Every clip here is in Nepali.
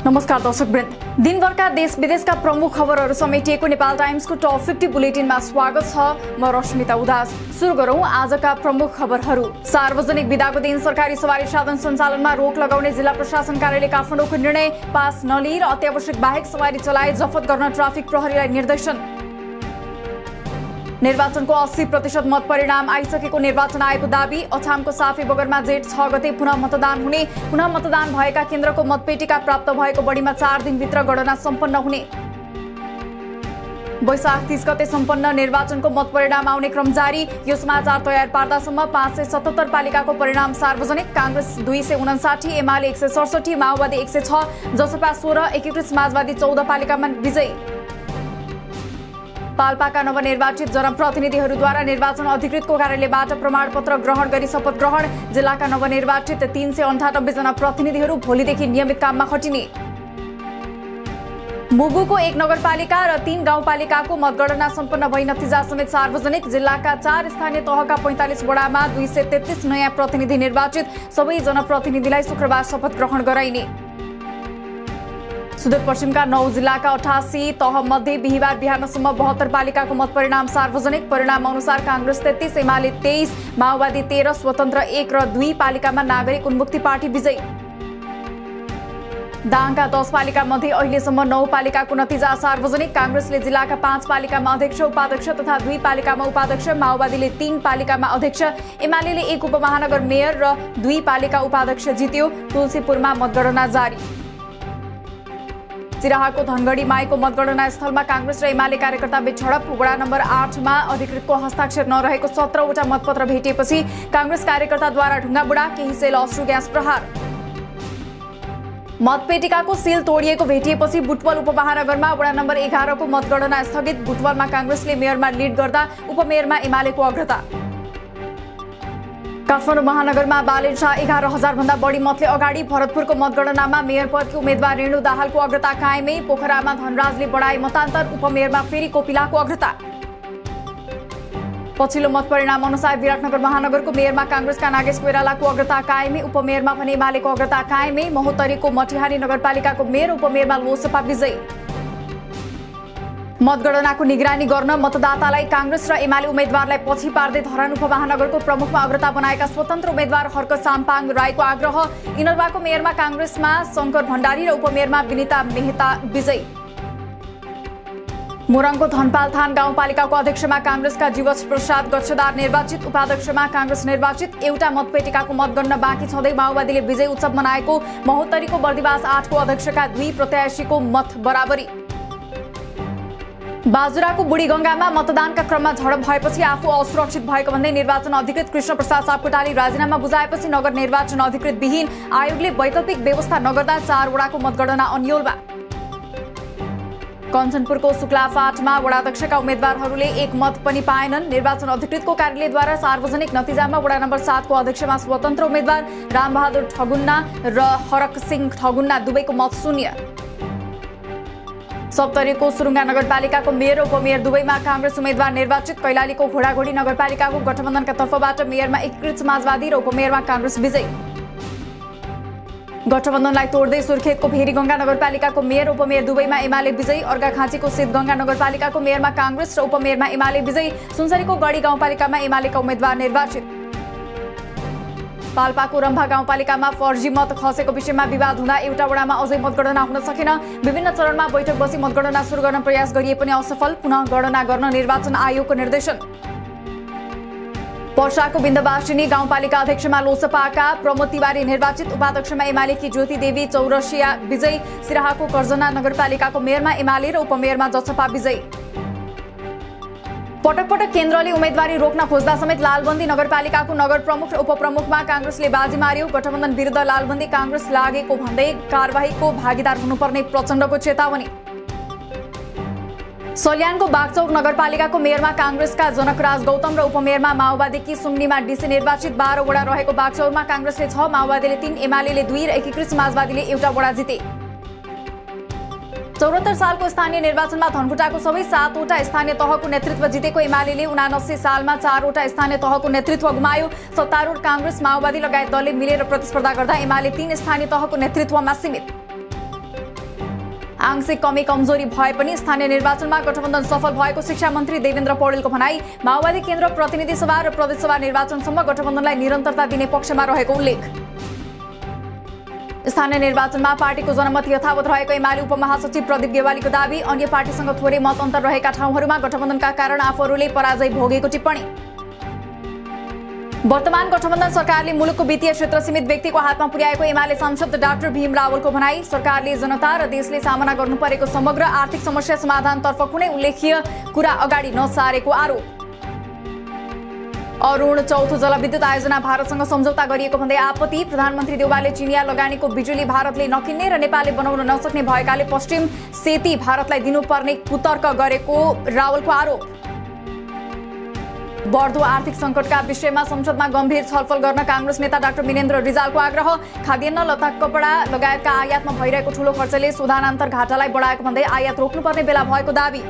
नमस्कार दर्शकवृन्द, दिनभरका देश विदेशका प्रमुख खबरहरू समेटिएको नेपाल टाइम्सको टप 50 बुलेटिनमा स्वागत छ। म रश्मिता उदास। सुरु गरौं आजका प्रमुख खबरहरू। सार्वजनिक बिदाको दिन सरकारी सवारी साधन सञ्चालनमा रोक लगाउने जिल्ला प्रशासन कार्यालय काठमाडौँको निर्णय पास नलिई र अत्यावश्यक बाहेक सवारी चलाए जफत गर्न ट्राफिक प्रहरीलाई निर्देशन। निर्वाचनको 80% मत परिणाम आइसकेको निर्वाचन आयोगको दाबी। अछामको साफे बगरमा जेठ 6 गते पुनः मतदान हुने। पुनः मतदान भएका केन्द्रको मतपेटिका प्राप्त भएको बढीमा 4 दिनभित्र गणना सम्पन्न हुने। वैशाख 30 गते सम्पन्न निर्वाचनको मत परिणाम आउने क्रम जारी। यो समाचार तयार पार्दासम्म 577 पालिकाको परिणाम सार्वजनिक। कांग्रेस 259, एमाले 167, माओवादी 106, जसपा 16, एकीकृत समाजवादी 14 पालिकामा विजयी। पाल्पाका नवनिर्वाचित जनप्रतिनिधिहरूद्वारा निर्वाचन अधिकृतको कार्यालयबाट प्रमाणपत्र ग्रहण गरी शपथ ग्रहण। जिल्लाका नवनिर्वाचित 398 जना प्रतिनिधिहरू भोलिदेखि नियमित काममा खटिने। मुगुको 1 नगरपालिका र 3 गाउँपालिकाको मतगणना सम्पन्न भई नतिजा समेत सार्वजनिक। जिल्लाका 4 स्थानीय तहका 45 वडामा 233 नयाँ प्रतिनिधि निर्वाचित। सबै जनप्रतिनिधिलाई शुक्रबार शपथ ग्रहण गराइने। सुदूरपश्चिमका 9 जिल्लाका 88 तह मध्ये बिहिबार बिहानसम्म 72 पालिकाको मत परिणाम सार्वजनिक। परिणाम अनुसार कांग्रेस 33, एमाले 23, माओवादी 13, स्वतन्त्र 1 र 2 पालिकामा नागरिक उन्मुक्ति पार्टी विजयी। दाङका 10 पालिका मध्ये अहिलेसम्म 9 पालिकाको नतिजा सार्वजनिक। कांग्रेसले जिल्लाका 5 पालिकामा अध्यक्ष उपाध्यक्ष तथा 2 पालिकामा उपाध्यक्ष, माओवादीले 3 पालिकामा अध्यक्ष, एमाले 1 उपमहानगर मेयर र 2 पालिका उपाध्यक्ष जित्यो। तुलसीपुरमा मतगणना जारी। सिराहाको धनगढी माईको मतगणना स्थलमा कांग्रेस र एमाले कार्यकर्ता बीच झडप। वडा नम्बर 8 मा अधिकृतको हस्ताक्षर नरहेको 17 वटा मतपत्र भेटिएपछि कांग्रेस कार्यकर्ताद्वारा ढुङ्गाबुढा, केही सेल अश्रु ग्यास प्रहार। मतपेटिकाको सील तोडिएको भेटिएपछि बुटवल उपमहानगरमा वडा नम्बर 11 को मतगणना स्थगित। बुटवलमा कांग्रेसले मेयरमा लिड गर्दा उपमेयरमा एमालेको अग्रता। काठमाडौँ महानगरमा बालेन शाह 11,000 भन्दा बढी मतले अगाडि। भरतपुरको मतगणनामा मेयर पदकी उम्मेद्वार रेणु दाहालको अग्रता कायमै। पोखरामा धनराजले बढाए मतान्तर। उपमेयरमा फेरि कोपिलाको अग्रता। पछिल्लो मत परिणाम अनुसार विराटनगर महानगरको मेयरमा कांग्रेसका नागेश कोइरालाको अग्रता कायमै। उपमेयरमा भने एमालेको अग्रता कायमै। महोत्तरीको मटिहानी नगरपालिकाको मेयर, उपमेयरमा लोसपा विजयी। मतगणनाको निगरानी गर्न मतदातालाई कांग्रेस र एमाले उम्मेद्वारलाई पछि पार्दै धरान उपमहानगरको प्रमुखमा अग्रता बनाएका स्वतन्त्र उम्मेद्वार हर्क साम्पाङ राईको आग्रह। इनरवाको मेयरमा कांग्रेसमा शंकर भण्डारी र उपमेयरमा विनिता मेहता विजयी। मोरङको धनपालथान गाउँपालिकाको अध्यक्षमा कांग्रेसका जीवज प्रसाद गच्छदार निर्वाचित। उपाध्यक्षमा कांग्रेस निर्वाचित। एउटा मतपेटिकाको मतगणना बाँकी छँदै माओवादीले विजय उत्सव मनाएको। महोत्तरीको बर्दिवास 8 को अध्यक्षका 2 प्रत्याशीको मत बराबरी। बाजुराको बुढीगंगामा मतदानका क्रममा झडप भएपछि आफू असुरक्षित भएको भन्दै निर्वाचन अधिकृत कृष्ण प्रसाद सापकोटाले राजीनामा बुझाएपछि नगर निर्वाचन अधिकृत विहीन आयोगले वैकल्पिक व्यवस्था नगर्दा 4 वडाको मतगणना अन्यलमा। कञ्चनपुरको शुक्लाफाटमा वडाध्यक्षका उम्मेद्वारहरूले 1 मत पनि पाएनन्। निर्वाचन अधिकृतको कार्यालयद्वारा सार्वजनिक नतिजामा वडा नम्बर 7 को अध्यक्षमा स्वतन्त्र उम्मेद्वार रामबहादुर ठगुन्ना र हरक सिंह ठगुन्ना दुवैको मत शून्य। सप्तरीको सुरुङ्गा नगरपालिकाको मेयर र उपमेयर दुवैमा कांग्रेस उम्मेद्वार निर्वाचित। कैलालीको घोडाघोडी नगरपालिकाको गठबन्धनका तर्फबाट मेयरमा एकीकृत समाजवादी र उपमेयरमा कांग्रेस विजयी। गठबन्धनलाई तोड्दै सुर्खेतको भेरीगंगा नगरपालिकाको मेयर, उपमेयर दुवैमा एमाले विजयी। अर्घाखाँचीको सिद्धगंगा नगरपालिकाको मेयरमा कांग्रेस र उपमेयरमा एमाले विजयी। सुनसरीको गढी गाउँपालिकामा एमालेका उम्मेद्वार निर्वाचित। पाल्पाको रम्भा गाउँपालिकामा फर्जी मत खसेको विषयमा विवाद हुँदा एउटा वडामा अझै मतगणना हुन सकेन। विभिन्न चरणमा बैठक बसी मतगणना सुरु गर्न प्रयास गरिए पनि असफल। पुनः गणना गर्न निर्वाचन आयोगको निर्देशन। पर्साको बिन्दवासिनी गाउँपालिका अध्यक्षमा लोसपाका प्रमोद तिवारी निर्वाचित। उपाध्यक्षमा एमालेकी ज्योति देवी चौरसिया विजयी। सिराहाको कर्जना नगरपालिकाको मेयरमा एमाले र उपमेयरमा जसपा विजयी। पटक पटक केन्द्रले उम्मेदवारी रोक्न खोज्दा समेत लालबन्दी नगरपालिकाको नगर प्रमुख र उपप्रमुखमा कांग्रेसले बाजी मार्यो। गठबन्धन विरुद्ध लालबन्दी कांग्रेस लागेको भन्दै कारबाहीको भागीदार हुनुपर्ने प्रचण्डको चेतावनी। सल्यानको बागचौक नगरपालिकाको मेयरमा कांग्रेसका जनकराज गौतम र उपमेयरमा माओवादीकी सुम्नीमा डीसी निर्वाचित। 12 वडा रहेको बागचौरमा कांग्रेसले 6, माओवादीले 3, एमालेले 2 र एकीकृत समाजवादीले एउटा वडा जिते। 74 सालको स्थानीय निर्वाचनमा धनकुटाको सबै 7 वटा स्थानीय तहको नेतृत्व जितेको एमालेले 79 सालमा 4 वटा स्थानीय तहको नेतृत्व गुमायो। सत्तारूढ कांग्रेस माओवादी लगायत दलले मिलेर प्रतिस्पर्धा गर्दा एमाले 3 स्थानीय तहको नेतृत्वमा सीमित। आंशिक कमी कमजोरी भए पनि स्थानीय निर्वाचनमा गठबन्धन सफल भएको शिक्षा मन्त्री देवेन्द्र पौडेलको भनाई। माओवादी केन्द्र प्रतिनिधि सभा र प्रदेशसभा निर्वाचनसम्म गठबन्धनलाई निरन्तरता दिने पक्षमा रहेको उल्लेख। स्थानीय निर्वाचनमा पार्टीको जनमत यथावत रहेको एमाले उपमहासचिव प्रदीप गेवालीको दावी। अन्य पार्टीसँग थोरै मत अन्तर रहेका ठाउँहरूमा गठबन्धनका कारण आफूहरूले पराजय भोगेको टिप्पणी। वर्तमान गठबन्धन सरकारले मुलुकको वित्तीय क्षेत्र सीमित व्यक्तिको हातमा पुर्याएको एमाले सांसद डाक्टर भीम रावलको भनाई। सरकारले जनता र देशले सामना गर्नु परेको समग्र आर्थिक समस्या समाधानतर्फ कुनै उल्लेख्य कुरा अगाडि नसारेको आरोप। अरुण चौथो जलविद्युत आयोजना भारतसँग सम्झौता गरिएको भन्दै आपत्ति। प्रधानमन्त्री देउवाले चिनिया लगानीको बिजुली भारतले नकिन्ने र नेपालले बनाउन नसक्ने भएकाले पश्चिम सेती भारतलाई दिनुपर्ने कुतर्क गरेको रावलको आरोप। बढ्दो आर्थिक संकटका विषयमा संसदमा गम्भीर छलफल गर्न कांग्रेस नेता डाक्टर मिनेन्द्र रिजालको आग्रह। खाद्यान्न लता कपडा लगायतका आयातमा भइरहेको ठूलो खर्चले सुधानान्तर घाटालाई बढाएको भन्दै आयात रोक्नुपर्ने बेला भएको दावी।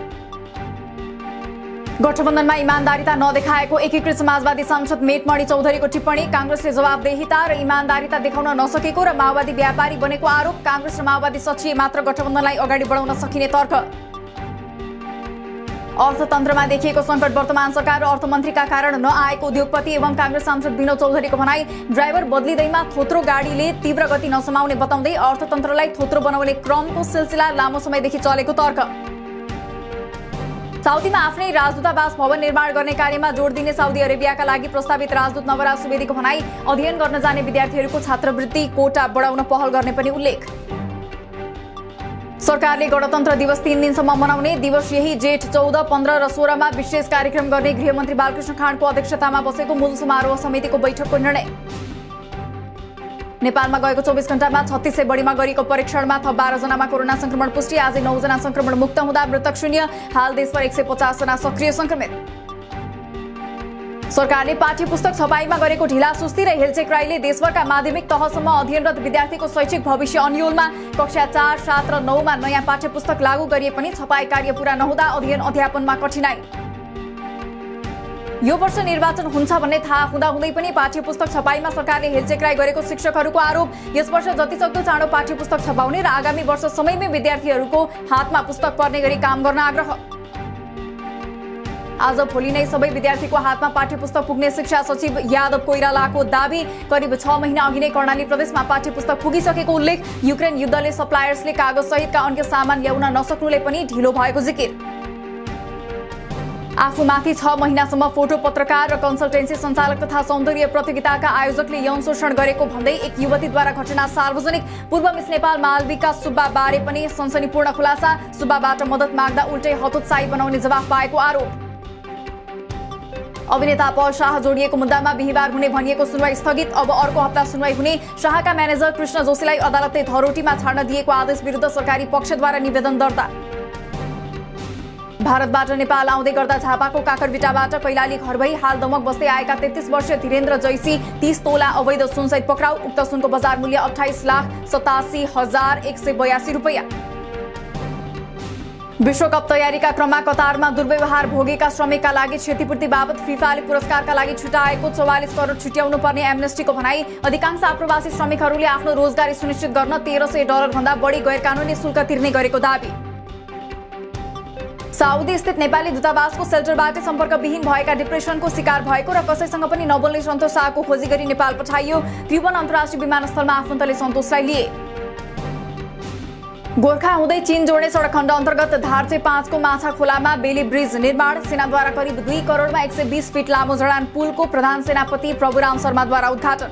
गठबन्धनमा इमानदारिता नदेखाएको एकीकृत समाजवादी सांसद मेटमणि चौधरीको टिप्पणी। कांग्रेसले जवाबदेहिता र इमानदारिता देखाउन नसकेको र माओवादी व्यापारी बनेको आरोप। कांग्रेस र माओवादी सचिए मात्र गठबन्धनलाई अगाडि बढाउन सकिने तर्क। अर्थतन्त्रमा देखिएको संकट वर्तमान सरकार र अर्थमन्त्रीका कारण नआएको उद्योगपति एवं कांग्रेस सांसद विनोद चौधरीको भनाई। ड्राइभर बदलिँदैमा थोत्रो गाडीले तीव्र गति नसमाउने बताउँदै अर्थतन्त्रलाई थोत्रो बनाउने क्रमको सिलसिला लामो समयदेखि चलेको तर्क। साउदीमा आफ्नै राजदूतावास भवन निर्माण गर्ने कार्यमा जोड दिने साउदी अरेबियाका लागि प्रस्तावित राजदूत नवराज सुवेदीको भनाई। अध्ययन गर्न जाने विद्यार्थीहरूको छात्रवृत्ति कोटा बढाउन पहल गर्ने पनि उल्लेख। सरकारले गणतन्त्र दिवस 3 दिनसम्म मनाउने। दिवस यही जेठ 14, 15 र 16 मा विशेष कार्यक्रम गर्ने गृहमन्त्री बालकृष्ण खाँडको अध्यक्षतामा बसेको मूल समारोह समितिको बैठकको निर्णय। नेपालमा गएको 24 घण्टामा 3600 बढीमा गरिएको परीक्षणमा थप 12 जनामा कोरोना संक्रमण पुष्टि। आज 9 जना संक्रमण मुक्त हुँदा मृतक शून्य। हाल देशभर 150 जना सक्रिय संक्रमित। सरकारले पाठ्य पुस्तक छपाईमा गरेको ढिलासुस्ती र हेलचेक्राइले देशभरका माध्यमिक तहसम्म अध्ययनरत विद्यार्थीको शैक्षिक भविष्य अन्योलमा। कक्षा 4, 7 र 9 मा नयाँ पाठ्य पुस्तक लागू गरिए पनि छपाई कार्य पूरा नहुँदा अध्ययन अध्यापनमा कठिनाई। यो वर्ष निर्वाचन हुन्छ भन्ने थाहा हुँदाहुँदै पनि पाठ्य पुस्तक छपाईमा सरकारले हेलचेक्राइ गरेको शिक्षकहरूको आरोप। यस वर्ष जतिसक्दो चाँडो पाठ्य पुस्तक छपाउने र आगामी वर्ष समयमै विद्यार्थीहरूको हातमा पुस्तक पर्ने गरी काम गर्न आग्रह। आज भोलि नै सबै विद्यार्थीको हातमा पाठ्य पुस्तक पुग्ने शिक्षा सचिव यादव कोइरालाको दावी। करिब 6 महिना अघि नै कर्णाली प्रदेशमा पाठ्य पुस्तक पुगिसकेको उल्लेख। युक्रेन युद्धले सप्लायर्सले कागज सहितका अन्य सामान ल्याउन नसक्नुले पनि ढिलो भएको जिकिर। आफूमाथि 6 महिनासम्म फोटो पत्रकार र कन्सल्टेन्सी सञ्चालक तथा सौन्दर्य प्रतियोगिताका आयोजकले यौन शोषण गरेको भन्दै एक युवतीद्वारा घटना सार्वजनिक। पूर्व मिस नेपाल मालविका सुब्बा बारे पनि सनसनीपूर्ण खुलासा। सुब्बाबाट मद्दत माग्दा उल्टै हतोत्साही बनाउने जवाफ पाएको आरोप। अभिनेता पल शाह जोडिएको मुद्दामा बिहिबार हुने भनिएको सुनवाई स्थगित। अब अर्को हप्ता सुनवाई हुने। शाहका म्यानेजर कृष्ण जोशीलाई अदालतले धरोटीमा छाड्न दिएको आदेश विरुद्ध सरकारी पक्षद्वारा निवेदन दर्ता। भारतबाट नेपाल आउँदै गर्दा झापाको काकरविटाबाट कैलाली घर भई हाल दमक बस्दै आएका 33 वर्षीय धीरेन्द्र जैसी 30 तोला अवैध सुनसहित पक्राउ। उक्त सुनको बजार मूल्य 28,87,182 रुपैयाँ। विश्वकप तयारीका क्रममा कतारमा दुर्व्यवहार भोगेका श्रमिकका लागि क्षतिपूर्ति बाबत फिफाले पुरस्कारका लागि छुटाएको 44 करोड छुट्याउनु पर्ने एमनेस्टीको भनाई। अधिकांश आप्रवासी श्रमिकहरूले आफ्नो रोजगारी सुनिश्चित गर्न $1300 भन्दा बढी गैरकानूनी शुल्क तिर्ने गरेको दावी। साउदी स्थित नेपाली दूतावासको सेल्टरबाट सम्पर्कविहीन भएका डिप्रेसनको शिकार भएको र कसैसँग पनि नबोल्ने सन्तोष शाहको खोजी गरी नेपाल पठाइयो। त्रिभुवन अन्तर्राष्ट्रिय विमानस्थलमा आफन्तले सन्तोषलाई लिए। गोर्खा हुँदै चीन जोड्ने सडक खण्ड अन्तर्गत धार्चे 5 को माछा खोलामा बेली ब्रिज निर्माण। सेनाद्वारा करिब 2 करोडमा 120 फिट लामो जडान पुलको प्रधान सेनापति प्रभुराम शर्माद्वारा उद्घाटन।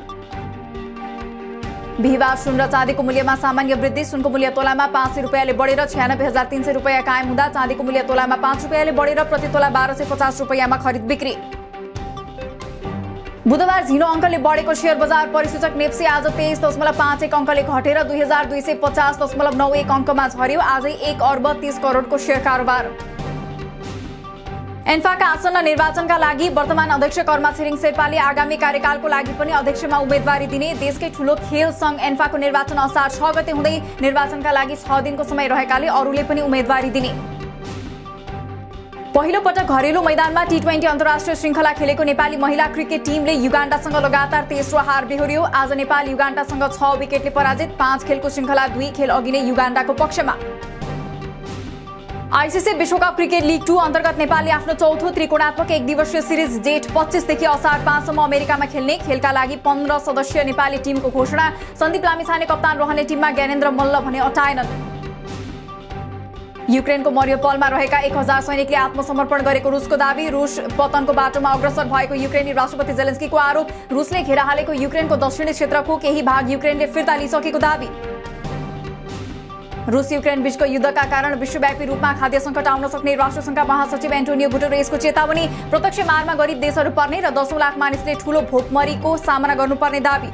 बिहिबार सुन र चाँदीको मूल्यमा सामान्य वृद्धि। सुनको मूल्य तोलामा 500 रुपैयाँले बढेर 96,300 रुपैयाँ कायम हुँदा चाँदीको मूल्य तोलामा 5 रुपैयाँले बढेर प्रति तोला 1250 रुपैयाँमा खरिद बिक्री। बुधबार झिनो अङ्कले बढेको शेयर बजार परिसूचक नेप्सी आज 23.51 अङ्कले घटेर 2250.91 अङ्कमा झर्यो। आजै 1 अर्ब 30 करोडको शेयर कारोबार। एन्फाका आसन्न निर्वाचनका लागि वर्तमान अध्यक्ष कर्मा छिरिङ शेर्पाले आगामी कार्यकालको लागि पनि अध्यक्षमा उम्मेदवारी दिने। देशकै ठूलो खेल संघ एन्फाको निर्वाचन असार 6 गते हुँदै निर्वाचनका लागि 6 दिनको समय रहेकाले अरूले पनि उम्मेदवारी दिने। पहिलो पटक घरेलु मैदानमा T20 अन्तर्राष्ट्रिय श्रृङ्खला खेलेको नेपाली महिला क्रिकेट टिमले युगाण्डासँग लगातार तेस्रो हार बेहोर्यो। आज नेपाल युगाण्डासँग 6 विकेटले पराजित। 5 खेलको श्रृङ्खला 2 खेल अघि नै युगाण्डाको पक्षमा। आईसीसी विश्वकप क्रिकेट लीग 2 अन्तर्गत नेपालले आफ्नो चौथो त्रिकोणात्मक एक दिवसीय सिरिज जेठ 25 देखि असार 5 सम्म अमेरिकामा खेल्ने। खेलका लागि 15 सदस्यीय नेपाली टिमको घोषणा। सन्दीप लामिछाने कप्तान रहने टिममा ज्ञानेन्द्र मल्ल भने अटाएनन्। युक्रेनको मरियोपोलमा रहेका 1000 सैनिकले आत्मसमर्पण गरेको रुसको दाबी। रुस पतनको बाटोमा अग्रसर भएको युक्रेनी राष्ट्रपति जेलेन्स्कीको आरोप। रुसले घेरा हालेको युक्रेनको दक्षिणी क्षेत्रको केही भाग युक्रेनले फिर्ता लिइसकेको दाबी। रुस युक्रेन बीचको युद्धका कारण विश्वव्यापी रूपमा खाद्य संकट आउन सक्ने राष्ट्रसङ्घका महासचिव एन्टोनियो गुटेरेसको चेतावनी। प्रत्यक्ष मारमा गरिब देशहरू पर्ने र 10 लाख मानिसले ठूलो भोकमरीको सामना गर्नुपर्ने दाबी।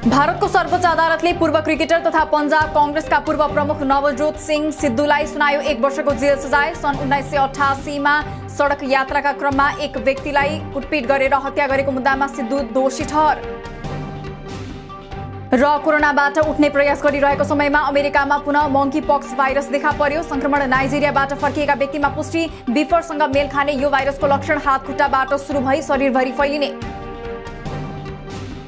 भारतको सर्वोच्च अदालतले पूर्व क्रिकेटर तथा पंजाब कांग्रेसका पूर्व प्रमुख नवजोत सिंह सिद्धूलाई सुनायो 1 वर्षको जेल सजाय। सन् 1988 मा सडक यात्राका क्रममा एक व्यक्तिलाई कुटपिट गरेर हत्या गरेको मुद्दामा सिद्धू दोषी ठहर। र कोरोनाबाट उठ्ने प्रयास गरिरहेको समयमा अमेरिकामा पुनः मंकी पक्स भाइरस देखा पर्यो। संक्रमण नाइजेरियाबाट फर्किएका व्यक्तिमा पुष्टि। बिफरसँग मेल खाने यो भाइरसको लक्षण हात खुट्टाबाट सुरु भई शरीरभरि फैलिने।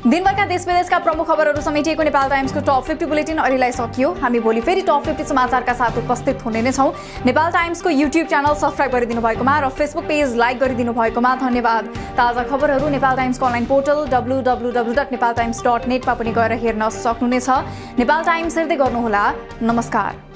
दिनभरका देश विदेशका प्रमुख खबरहरू समेटिएको नेपाल टाइम्सको टप 50 बुलेटिन अहिलेलाई सकियो। हामी भोलि फेरि टप 50 समाचारका साथ उपस्थित हुने नै छौं। नेपाल टाइम्सको युट्युब च्यानल सब्स्क्राइब गरिदिनु भएकोमा र फेसबुक पेज लाइक गरिदिनु भएकोमा धन्यवाद। ताजा खबरहरू नेपाल टाइम्सको अनलाइन पोर्टल www.nepaltimes.net मा पनि गएर हेर्न सक्नुहुनेछ। नेपाल टाइम्स हेर्दै गर्नुहोला। नमस्कार।